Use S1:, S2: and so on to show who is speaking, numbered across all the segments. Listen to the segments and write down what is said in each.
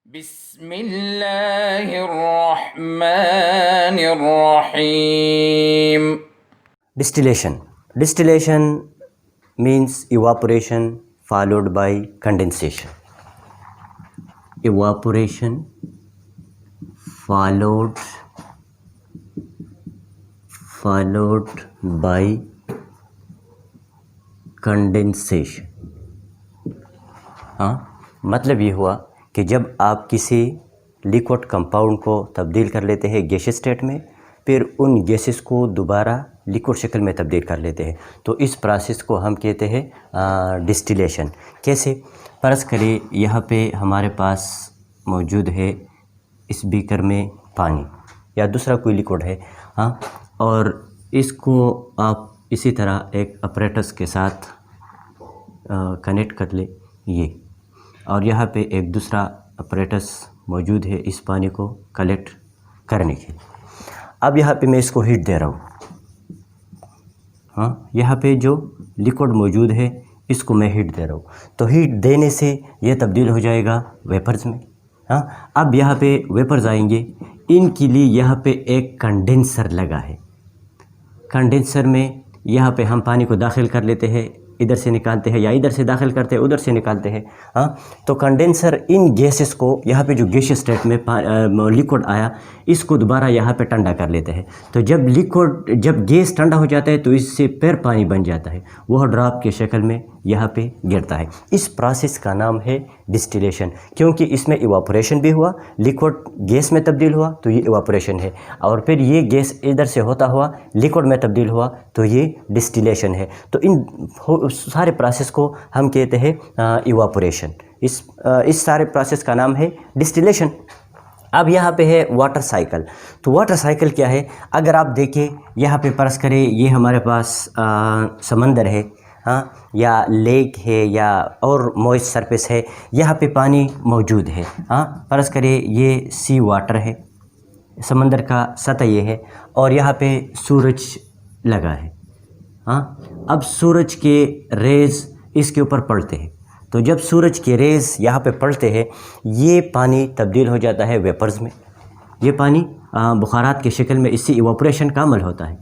S1: بسم اللہ الرحمن الرحیم.
S2: Distillation. Distillation means evaporation followed by condensation. Evaporation followed by condensation. مطلب یہ ہوا کہ جب آپ کسی لیکوڈ کمپاؤنڈ کو تبدیل کر لیتے ہیں گیس اسٹیٹ میں، پھر ان گیسز کو دوبارہ لیکوڈ شکل میں تبدیل کر لیتے ہیں، تو اس پروسیس کو ہم کہتے ہیں ڈسٹیلیشن. کیسے؟ فرض کریں یہاں پہ ہمارے پاس موجود ہے اس بیکر میں پانی یا دوسرا کوئی لیکوڈ ہے، اور اس کو آپ اسی طرح ایک اپریٹس کے ساتھ کنیکٹ کر لیں یہ، اور یہاں پہ ایک دوسرا اپریٹس موجود ہے اس پانی کو کلیکٹ کرنے کے. اب یہاں پہ میں اس کو ہیٹ دے رہا ہوں، یہاں پہ جو لیکوڈ موجود ہے اس کو میں ہیٹ دے رہا ہوں، تو ہیٹ دینے سے یہ تبدیل ہو جائے گا ویپرز میں. اب یہاں پہ ویپرز آئیں گے، ان کے لیے یہاں پہ ایک کنڈینسر لگا ہے. کنڈینسر میں یہاں پہ ہم پانی کو داخل کر لیتے ہیں، ادھر سے نکالتے ہیں، یا ادھر سے داخل کرتے ہیں ادھر سے نکالتے ہیں. تو کنڈینسر ان گیسز کو یہاں پہ جو گیس اسٹیٹ میں لیکوڈ آیا اس کو دوبارہ یہاں پہ ٹھنڈا کر لیتے ہیں. تو جب گیس ٹھنڈا ہو جاتا ہے تو اس سے پھر پانی بن جاتا ہے، وہ ڈراپ کے شکل میں یہاں پہ گرتا ہے. اس پروسیس کا نام ہے ڈسٹیلیشن، کیونکہ اس میں ایواپوریشن بھی ہوا، لیکوڈ گیس میں تبدیل ہوا تو یہ ایواپوریشن ہے، اور پھر یہ گیس ادھر سے ہوتا ہوا لیکوڈ میں تبدیل ہوا تو یہ ڈسٹیلیشن ہے. تو ان سارے پروسیس کو ہم کہتے ہیں ایواپوریشن. اس سارے پروسیس کا نام ہے ڈسٹیلیشن. اب یہاں پہ ہے واٹر سائیکل. تو واٹر سائیکل کیا ہے؟ اگر آپ دیکھیں یہاں پہ فرض کریں یہ ہمارے پاس سمندر ہے، یا لیک ہے، یا اور موئسٹ سرفیس ہے، یہاں پہ پانی موجود ہے. فرض کریں یہ سی واٹر ہے، سمندر کا سطح یہ ہے، اور یہاں پہ سورج لگا ہے. اب سورج کے ریز اس کے اوپر پڑتے ہیں، تو جب سورج کے ریز یہاں پہ پڑتے ہیں یہ پانی تبدیل ہو جاتا ہے ویپرز میں. یہ پانی بخارات کے شکل میں، اس سے ایواپوریشن کا عمل ہوتا ہے.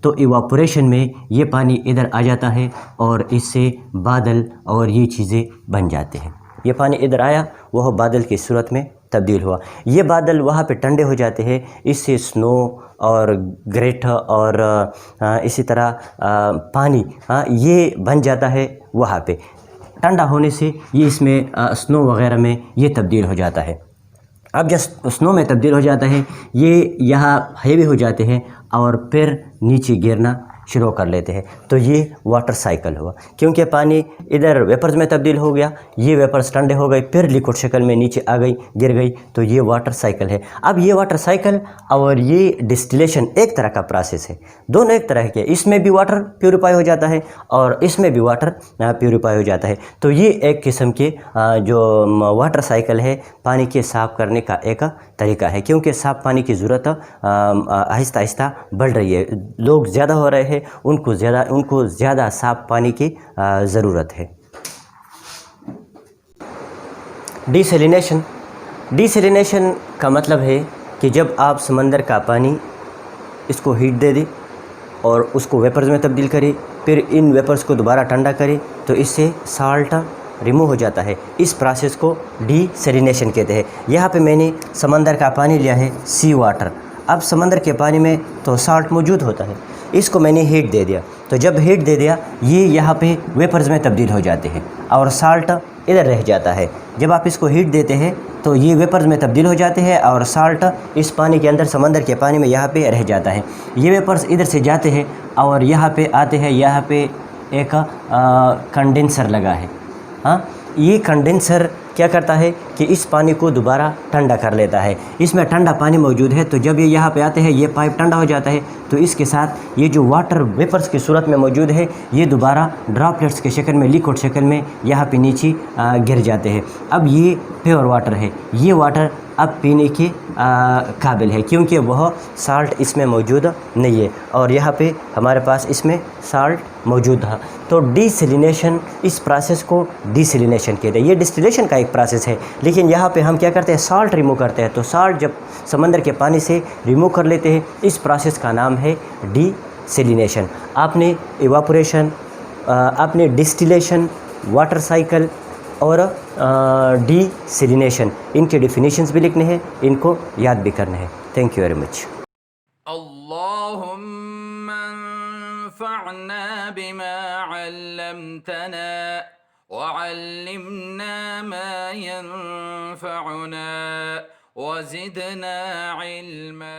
S2: تو ایواپوریشن میں یہ پانی ادھر آ جاتا ہے اور اس سے بادل اور یہ چیزیں بن جاتے ہیں. یہ پانی ادھر آیا، وہ بادل کی صورت میں تبدیل ہوا. یہ بادل وہاں پہ ٹھنڈے ہو جاتے ہیں، اس سے سنو اور گریٹ اور اسی طرح پانی یہ بن جاتا ہے. وہاں پہ ٹھنڈا ہونے سے یہ اس میں سنو وغیرہ میں یہ تبدیل ہو جاتا ہے. اب جب سنو میں تبدیل ہو جاتا ہے یہ یہاں ہیوی ہو جاتے ہیں اور پھر نیچے گرنا شروع کر لیتے ہیں. تو یہ واٹر سائیکل ہوا، کیونکہ پانی ادھر ویپرز میں تبدیل ہو گیا، یہ ویپرز ٹھنڈے ہو گئے، پھر لیکوڈ شکل میں نیچے آ گئی، گر گئی، تو یہ واٹر سائیکل ہے. اب یہ واٹر سائیکل اور یہ ڈسٹیلیشن ایک طرح کا پروسیس ہے، دونوں ایک طرح کے. اس میں بھی واٹر پیوریفائی ہو جاتا ہے اور اس میں بھی واٹر پیوریفائی ہو جاتا ہے. تو یہ ایک قسم کے جو واٹر سائیکل ہے پانی کے صاف کرنے کا ایک طریقہ ہے، کیونکہ صاف پانی کی ضرورت آہستہ آہستہ بڑھ رہی ہے. لوگ زیادہ ہو رہے ہیں، ان کو زیادہ صاف پانی کی ضرورت ہے. ڈیسیلینیشن کا مطلب ہے کہ جب آپ سمندر کا پانی اس کو ہیٹ دے دیں اور اس کو ویپرز میں تبدیل کریں، پھر ان ویپرز کو دوبارہ ٹھنڈا کریں تو اس سے سالٹ ریمو ہو جاتا ہے. اس پروسیس کو ڈیسیلینیشن کہتے ہیں. یہاں پہ میں نے سمندر کا پانی لیا ہے، سی واٹر. اب سمندر کے پانی میں تو سالٹ موجود ہوتا ہے، اس کو میں نے ہیٹ دے دیا. تو جب ہیٹ دے دیا یہ یہاں پہ ویپرز میں تبدیل ہو جاتے ہیں اور سالٹ ادھر رہ جاتا ہے. جب آپ اس کو ہیٹ دیتے ہیں تو یہ ویپرز میں تبدیل ہو جاتے ہیں اور سالٹ اس پانی کے اندر، سمندر کے پانی میں یہاں پہ رہ جاتا ہے. یہ ویپرز ادھر سے جاتے ہیں اور یہاں پہ آتے ہیں. یہاں پہ ایک کنڈینسر لگا ہے. یہ کنڈینسر کیا کرتا ہے کہ اس پانی کو دوبارہ ٹھنڈا کر لیتا ہے. اس میں ٹھنڈا پانی موجود ہے، تو جب یہ یہاں پہ آتے ہیں یہ پائپ ٹھنڈا ہو جاتا ہے، تو اس کے ساتھ یہ جو واٹر ویپرز کی صورت میں موجود ہے یہ دوبارہ ڈراپلیٹس کے شکل میں، لیکوڈ شکل میں یہاں پہ نیچے گر جاتے ہیں. اب یہ پیور واٹر ہے، یہ واٹر اب پینے کے قابل ہے، کیونکہ وہ سالٹ اس میں موجود نہیں ہے، اور یہاں پہ ہمارے پاس اس میں سالٹ موجود تھا۔ تو ڈی سیلینیشن، اس پروسیس کو ڈی سیلینیشن کہتے ہیں۔ یہ ڈسٹیلیشن کا ایک پروسیس ہے، لیکن یہاں پہ ہم کیا کرتے ہیں، سالٹ ریموو کرتے ہیں۔ تو سالٹ جب سمندر کے پانی سے ریموو کر لیتے ہیں، اس پروسیس کا نام ہے ڈی سیلینیشن۔ آپ نے ایواپوریشن، آپ نے ڈسٹیلیشن، واٹر سائیکل اور ڈی سیلینیشن، ان کے ڈیفینیشنز بھی لکھنے ہیں، ان کو یاد بھی کرنے ہیں۔ Thank you very much.
S1: اللهم انفعنا بما علمتنا وعلمنا ما ينفعنا وزدنا علما